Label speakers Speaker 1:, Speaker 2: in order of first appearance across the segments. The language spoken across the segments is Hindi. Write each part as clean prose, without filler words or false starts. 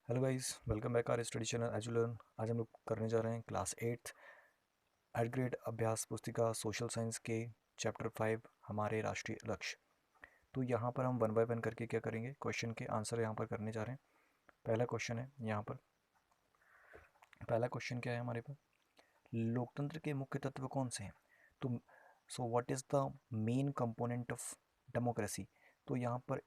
Speaker 1: Hello guys, welcome back our study channel Edu Learn. आज हम लोग करने जा रहे हैं क्लास 8 एट ग्रेड अभ्यास पुस्तिका सोशल साइंस के चैप्टर 5 हमारे राष्ट्रीय लक्ष्य। तो यहाँ पर हम वन बाय वन करके क्या करेंगे, क्वेश्चन के आंसर यहाँ पर करने जा रहे हैं। पहला क्वेश्चन है यहाँ पर, पहला क्वेश्चन क्या है हमारे पास, लोकतंत्र के मुख्य तत्व कौन से हैं। तो what is the main component of democracy. तो यहाँ पर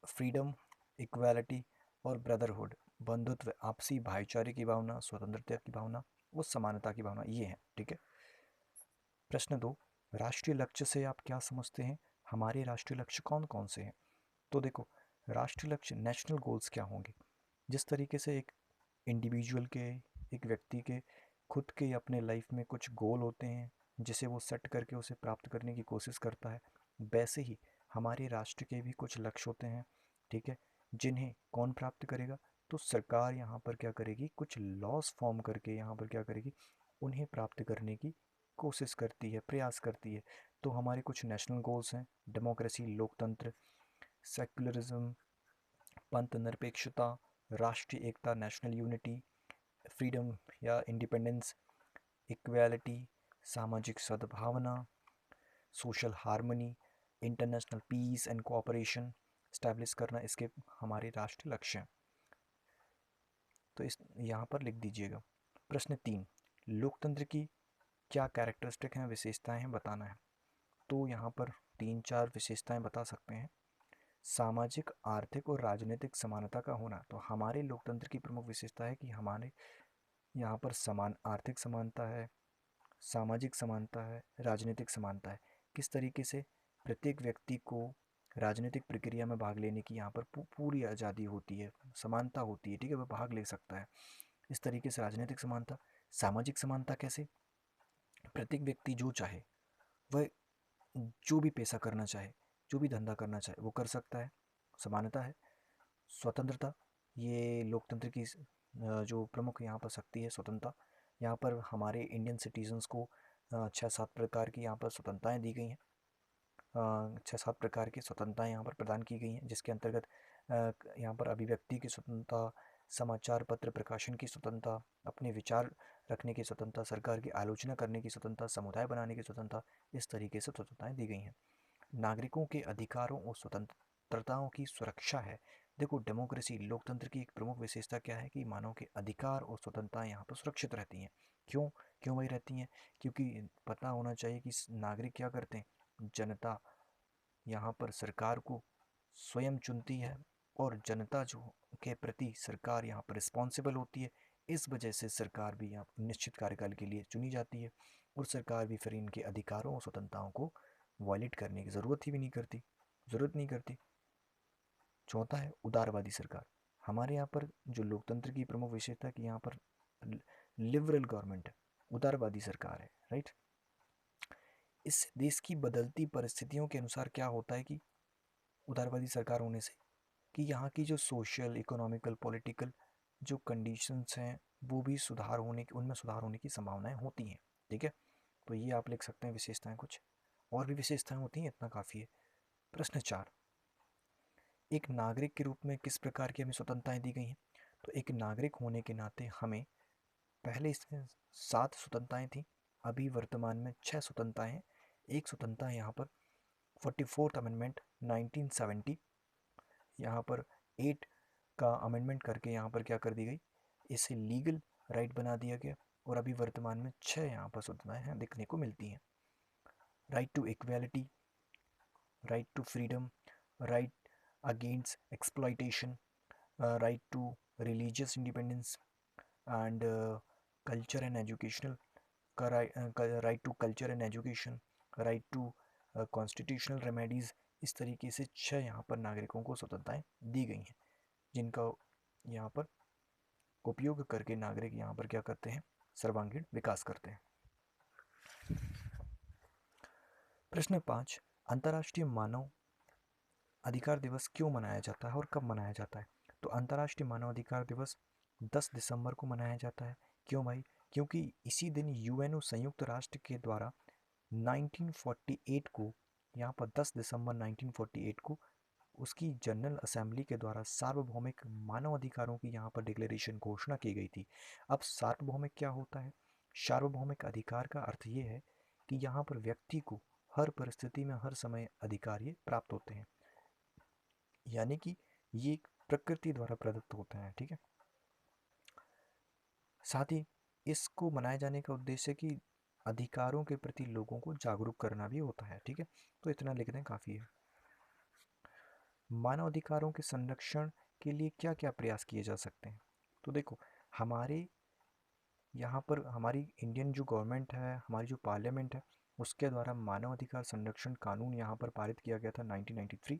Speaker 1: फ्रीडम, इक्वालिटी और ब्रदरहुड, बंधुत्व, आपसी भाईचारे की भावना, स्वतंत्रता की भावना और समानता की भावना, ये है। ठीक है। प्रश्न 2, राष्ट्रीय लक्ष्य से आप क्या समझते हैं। हमारे राष्ट्रीय लक्ष्य कौन कौन से हैं। तो देखो, राष्ट्रीय लक्ष्य नेशनल गोल्स क्या होंगे। जिस तरीके से एक इंडिविजुअल के, एक व्यक्ति के खुद के अपने लाइफ में कुछ गोल होते हैं जिसे वो सेट करके उसे प्राप्त करने की कोशिश करता है, वैसे ही हमारे राष्ट्र के भी कुछ लक्ष्य होते हैं। ठीक है। जिन्हें कौन प्राप्त करेगा, तो सरकार यहाँ पर क्या करेगी, कुछ लॉस फॉर्म करके यहाँ पर क्या करेगी, उन्हें प्राप्त करने की कोशिश करती है, प्रयास करती है। तो हमारे कुछ नेशनल गोल्स हैं, डेमोक्रेसी, लोकतंत्र, सेक्युलरिज्म, पंथ निरपेक्षता, राष्ट्रीय एकता, नेशनल यूनिटी, फ्रीडम या इंडिपेंडेंस, इक्वालिटी, सामाजिक सद्भावना, social harmony, international peace and cooperation establish करना, इसके हमारे राष्ट्रीय लक्ष्य हैं। तो इस यहाँ पर लिख दीजिएगा। प्रश्न 3, लोकतंत्र की क्या कैरेक्टरिस्टिक हैं, विशेषताएं हैं, बताना है। तो यहाँ पर तीन चार विशेषताएं बता सकते हैं। सामाजिक, आर्थिक और राजनीतिक समानता का होना। तो हमारे लोकतंत्र की प्रमुख विशेषता है कि हमारे यहाँ पर समान आर्थिक समानता है, सामाजिक समानता है, राजनीतिक समानता है। किस तरीके से प्रत्येक व्यक्ति को राजनीतिक प्रक्रिया में भाग लेने की यहाँ पर पूरी आज़ादी होती है, समानता होती है। ठीक है, वह भाग ले सकता है। इस तरीके से राजनीतिक समानता। सामाजिक समानता कैसे, प्रत्येक व्यक्ति जो चाहे वह जो भी पेशा करना चाहे, जो भी धंधा करना चाहे वो कर सकता है, समानता है। स्वतंत्रता, ये लोकतंत्र की जो प्रमुख यहाँ पर शक्ति है, स्वतंत्रता। यहाँ पर हमारे इंडियन सिटीजन्स को 6-7 प्रकार की यहाँ पर स्वतंत्रताएँ दी गई हैं। 6-7 प्रकार की स्वतंत्रताएँ यहाँ पर प्रदान की गई हैं, जिसके अंतर्गत यहाँ पर अभिव्यक्ति की स्वतंत्रता, समाचार पत्र प्रकाशन की स्वतंत्रता, अपने विचार रखने की स्वतंत्रता, सरकार की आलोचना करने की स्वतंत्रता, समुदाय बनाने की स्वतंत्रता, इस तरीके से स्वतंत्रताएँ दी गई हैं। नागरिकों के अधिकारों और स्वतंत्रताओं की सुरक्षा है। देखो, डेमोक्रेसी, लोकतंत्र की एक प्रमुख विशेषता क्या है कि मानव के अधिकार और स्वतंत्रताएं यहाँ पर सुरक्षित रहती हैं। क्यों क्यों वही रहती हैं, क्योंकि पता होना चाहिए कि नागरिक क्या करते हैं। जनता यहाँ पर सरकार को स्वयं चुनती है और जनता जो के प्रति सरकार यहाँ पर रिस्पॉन्सिबल होती है। इस वजह से सरकार भी यहाँ निश्चित कार्यकाल के लिए चुनी जाती है और सरकार भी फिर इनके अधिकारों और स्वतंत्रताओं को वायलेट करने की ज़रूरत नहीं करती। चौथा है उदारवादी सरकार। हमारे यहाँ पर जो लोकतंत्र की प्रमुख विशेषता है कि यहाँ पर लिबरल गवर्नमेंट है, उदारवादी सरकार है। राइट। इस देश की बदलती परिस्थितियों के अनुसार क्या होता है कि उदारवादी सरकार होने से कि यहाँ की जो सोशल, इकोनॉमिकल, पॉलिटिकल जो कंडीशंस हैं वो भी सुधार होने की, उनमें सुधार होने की संभावनाएं होती हैं। ठीक है। तो ये आप लिख सकते हैं विशेषताएं। कुछ और भी विशेषताएं होती हैं, इतना काफ़ी है। प्रश्न 4, एक नागरिक के रूप में किस प्रकार की हमें स्वतंत्रताएं दी गई हैं। तो एक नागरिक होने के नाते हमें, पहले इसमें 7 स्वतंत्रताएं थी, अभी वर्तमान में 6 स्वतंत्रताएं हैं। एक स्वतंत्रता यहाँ पर 44th अमेंडमेंट 1970, यहाँ पर 8 का अमेंडमेंट करके यहाँ पर क्या कर दी गई, इसे लीगल राइट बना दिया गया। और अभी वर्तमान में 6 यहाँ पर स्वतंत्रताएं देखने को मिलती हैं। Right to equality, right to freedom, right against exploitation, right to religious independence and culture and educational right to culture and education, right to constitutional remedies। इस तरीके से 6 यहाँ पर नागरिकों को स्वतंत्रताएं दी गई हैं, जिनका यहाँ पर उपयोग करके नागरिक यहाँ पर क्या करते हैं, सर्वांगीण विकास करते हैं। प्रश्न 5, अंतर्राष्ट्रीय मानव अधिकार दिवस क्यों मनाया जाता है और कब मनाया जाता है। तो अंतर्राष्ट्रीय मानवाधिकार दिवस 10 दिसंबर को मनाया जाता है। क्यों भाई, क्योंकि इसी दिन यूएनओ संयुक्त राष्ट्र के द्वारा 1948 को, यहाँ पर 10 दिसंबर 1948 को उसकी जनरल असेंबली के द्वारा सार्वभौमिक मानव अधिकारों की यहाँ पर डिक्लेरेशन घोषणा की गई थी। अब सार्वभौमिक क्या होता है? सार्वभौमिक अधिकार का अर्थ ये है कि यहाँ पर व्यक्ति को हर परिस्थिति में हर समय अधिकार ये प्राप्त होते हैं, यानी कि ये प्रकृति द्वारा प्रदत्त होता है। ठीक है, साथ ही इसको मनाए जाने का उद्देश्य कि अधिकारों के प्रति लोगों को जागरूक करना भी होता है। ठीक है, तो इतना लिख दें काफ़ी है। मानव अधिकारों के संरक्षण के लिए क्या क्या प्रयास किए जा सकते हैं? तो देखो, हमारे यहाँ पर हमारी इंडियन जो गवर्नमेंट है, हमारी जो पार्लियामेंट है, उसके द्वारा मानव अधिकार संरक्षण कानून यहाँ पर पारित किया गया था 1993।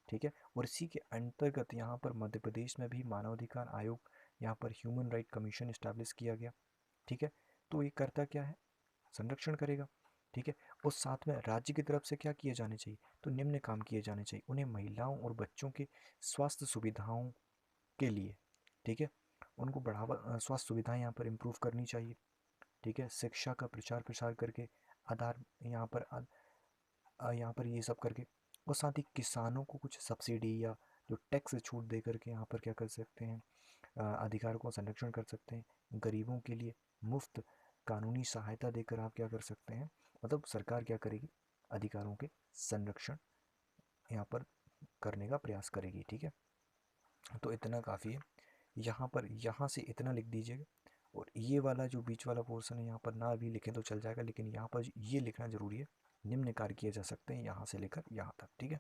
Speaker 1: ठीक है, और इसी के अंतर्गत यहाँ पर मध्य प्रदेश में भी मानवाधिकार आयोग, यहाँ पर ह्यूमन राइट कमीशन इस्टेब्लिश किया गया। ठीक है, तो ये करता क्या है? संरक्षण करेगा। ठीक है, और साथ में राज्य की तरफ से क्या किए जाने चाहिए? तो निम्न काम किए जाने चाहिए। उन्हें महिलाओं और बच्चों के स्वास्थ्य सुविधाओं के लिए, ठीक है, उनको बढ़ावा, स्वास्थ्य सुविधाएं यहाँ पर इम्प्रूव करनी चाहिए। ठीक है, शिक्षा का प्रचार प्रसार करके, आधार यहाँ पर ये सब करके, और साथ ही किसानों को कुछ सब्सिडी या जो टैक्स छूट दे करके यहाँ पर क्या कर सकते हैं? अधिकार को संरक्षण कर सकते हैं। गरीबों के लिए मुफ्त कानूनी सहायता देकर आप क्या कर सकते हैं? मतलब सरकार क्या करेगी? अधिकारों के संरक्षण यहाँ पर करने का प्रयास करेगी। ठीक है, तो इतना काफ़ी है। यहाँ पर यहाँ से इतना लिख दीजिएगा, और ये वाला जो बीच वाला पोर्शन है यहाँ पर ना भी लिखें तो चल जाएगा, लेकिन यहाँ पर ये लिखना जरूरी है। निम्न कार्य किए जा सकते हैं यहाँ से लेकर यहाँ तक। ठीक है,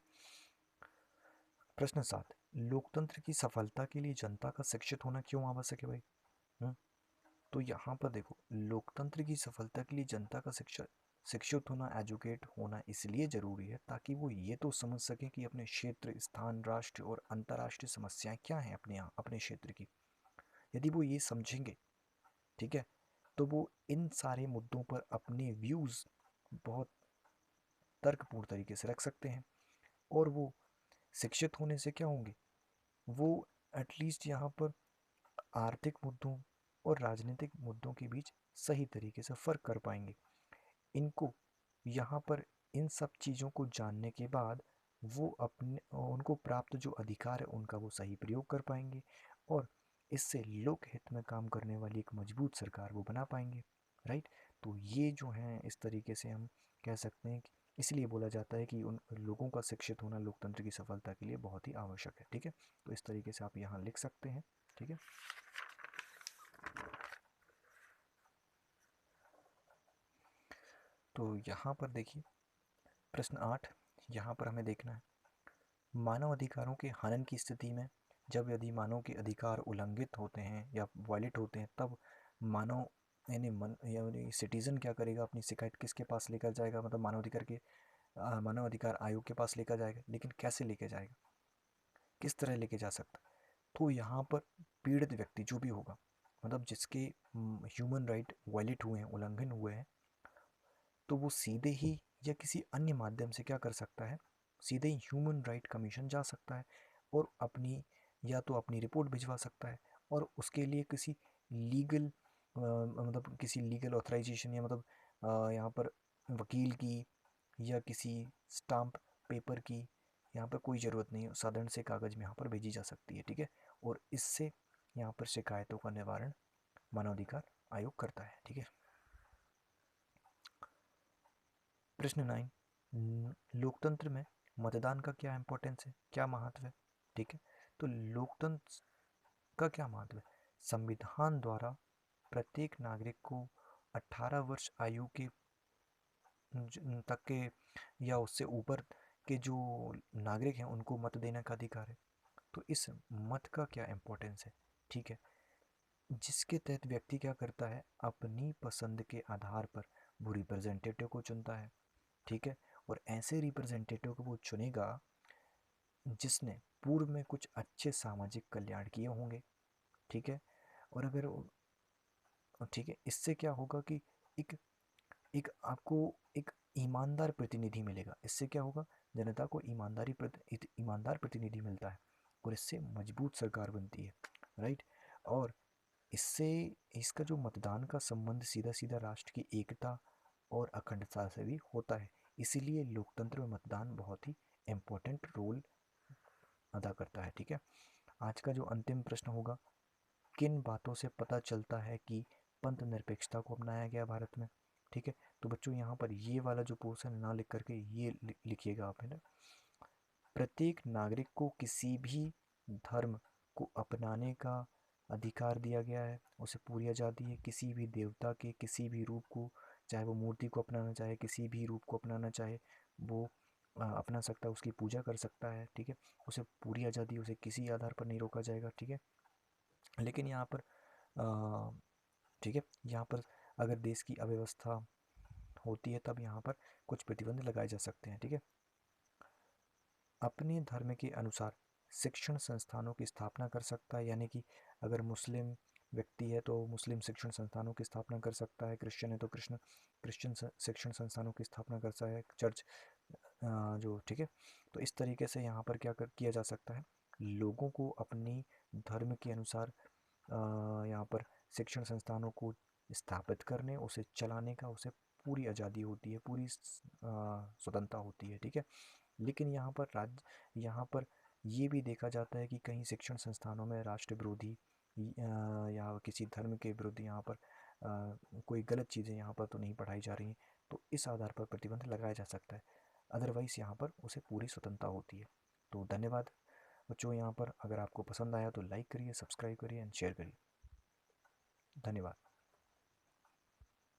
Speaker 1: प्रश्न 7, लोकतंत्र की सफलता के लिए जनता का शिक्षित होना क्यों आवश्यक है भाई? तो यहाँ पर देखो, लोकतंत्र की सफलता के लिए जनता का शिक्षित होना, एजुकेट होना इसलिए ज़रूरी है ताकि वो ये तो समझ सकें कि अपने क्षेत्र, स्थान, राष्ट्र और अंतर्राष्ट्रीय समस्याएं क्या हैं अपने यहाँ अपने क्षेत्र की। यदि वो ये समझेंगे, ठीक है, तो वो इन सारे मुद्दों पर अपने व्यूज़ बहुत तर्कपूर्ण तरीके से रख सकते हैं। और वो शिक्षित होने से क्या होंगे? वो एटलीस्ट यहाँ पर आर्थिक मुद्दों और राजनीतिक मुद्दों के बीच सही तरीके से फ़र्क कर पाएंगे। इनको यहाँ पर इन सब चीज़ों को जानने के बाद वो अपने उनको प्राप्त जो अधिकार है उनका वो सही प्रयोग कर पाएंगे, और इससे लोक हित में काम करने वाली एक मजबूत सरकार वो बना पाएंगे। राइट, तो ये जो हैं इस तरीके से हम कह सकते हैं कि इसलिए बोला जाता है कि उन लोगों का शिक्षित होना लोकतंत्र की सफलता के लिए बहुत ही आवश्यक है। ठीक है, तो इस तरीके से आप यहाँ लिख सकते हैं। ठीक है, तो यहाँ पर देखिए प्रश्न 8, यहाँ पर हमें देखना है मानव अधिकारों के हनन की स्थिति में, जब यदि मानव के अधिकार उल्लंघित होते हैं या वायलेट होते हैं, तब मानव यानी सिटीज़न क्या करेगा? अपनी शिकायत किसके पास लेकर जाएगा? मतलब मानव अधिकार आयोग के पास लेकर जाएगा। लेकिन कैसे लेके जाएगा? किस तरह लेके जा सकता? तो यहाँ पर पीड़ित व्यक्ति जो भी होगा, मतलब जिसके ह्यूमन राइट वायलेट हुए हैं, उल्लंघन हुए हैं, तो वो सीधे ही या किसी अन्य माध्यम से क्या कर सकता है? सीधे ही ह्यूमन राइट कमीशन जा सकता है और अपनी या तो अपनी रिपोर्ट भिजवा सकता है, और उसके लिए किसी लीगल मतलब किसी लीगल ऑथराइजेशन या मतलब यहाँ पर वकील की या किसी स्टाम्प पेपर की यहाँ पर कोई ज़रूरत नहीं है। साधारण से कागज़ में यहाँ पर भेजी जा सकती है। ठीक है, और इससे यहाँ पर शिकायतों का निवारण मानवाधिकार आयोग करता है। ठीक है, प्रश्न 9, लोकतंत्र में मतदान का क्या इम्पोर्टेंस है, क्या महत्व है? ठीक है, तो लोकतंत्र का क्या महत्व है? संविधान द्वारा प्रत्येक नागरिक को 18 वर्ष आयु के तक के या उससे ऊपर के जो नागरिक हैं उनको मत देने का अधिकार है। तो इस मत का क्या इम्पोर्टेंस है? ठीक है, जिसके तहत व्यक्ति क्या करता है? अपनी पसंद के आधार पर वो रिप्रेजेंटेटिव को चुनता है। ठीक है, और ऐसे रिप्रेजेंटेटिव को वो चुनेगा जिसने पूर्व में कुछ अच्छे सामाजिक कल्याण किए होंगे। ठीक है, और अगर ठीक है, इससे क्या होगा कि एक एक आपको एक ईमानदार प्रतिनिधि मिलेगा। इससे क्या होगा? जनता को ईमानदार प्रतिनिधि मिलता है, और इससे मजबूत सरकार बनती है। राइट, और इससे इसका जो मतदान का संबंध सीधा सीधा राष्ट्र की एकता और अखंडता से भी होता है। इसीलिए लोकतंत्र में मतदान बहुत ही इम्पोर्टेंट रोल अदा करता है। ठीक है, आज का जो अंतिम प्रश्न होगा, किन बातों से पता चलता है कि पंथ निरपेक्षता को अपनाया गया भारत में? ठीक है, तो बच्चों यहाँ पर ये वाला जो पोर्शन ना लिख करके ये लिखिएगा आप, है ना। प्रत्येक नागरिक को किसी भी धर्म को अपनाने का अधिकार दिया गया है, उसे पूरी आज़ादी है। किसी भी देवता के किसी भी रूप को, चाहे वो मूर्ति को अपनाना चाहे, किसी भी रूप को अपनाना चाहे, वो अपना सकता है, उसकी पूजा कर सकता है। ठीक है, उसे पूरी आज़ादी, उसे किसी आधार पर नहीं रोका जाएगा। ठीक है, लेकिन यहाँ पर ठीक है, यहाँ पर अगर देश की अव्यवस्था होती है तब यहाँ पर कुछ प्रतिबंध लगाए जा सकते हैं। ठीक है, अपने धर्म के अनुसार शिक्षण संस्थानों की स्थापना कर सकता है, यानी कि अगर मुस्लिम व्यक्ति है तो मुस्लिम शिक्षण संस्थानों की स्थापना कर सकता है, क्रिश्चियन है तो क्रिश्चियन शिक्षण संस्थानों की स्थापना कर सकता है, चर्च जो, ठीक है। तो इस तरीके से यहाँ पर किया जा सकता है, लोगों को अपनी धर्म के अनुसार यहाँ पर शिक्षण संस्थानों को स्थापित करने, उसे चलाने का उसे पूरी आज़ादी होती है, पूरी स्वतंत्रता होती है। ठीक है, लेकिन यहाँ पर ये भी देखा जाता है कि कहीं शिक्षण संस्थानों में राष्ट्र विरोधी या किसी धर्म के विरुद्ध यहाँ पर कोई गलत चीज़ें यहाँ पर तो नहीं पढ़ाई जा रही हैं, तो इस आधार पर प्रतिबंध लगाया जा सकता है। अदरवाइज़ यहाँ पर उसे पूरी स्वतंत्रता होती है। तो धन्यवाद बच्चों, यहाँ पर अगर आपको पसंद आया तो लाइक करिए, सब्सक्राइब करिए एंड शेयर करिए। धन्यवाद।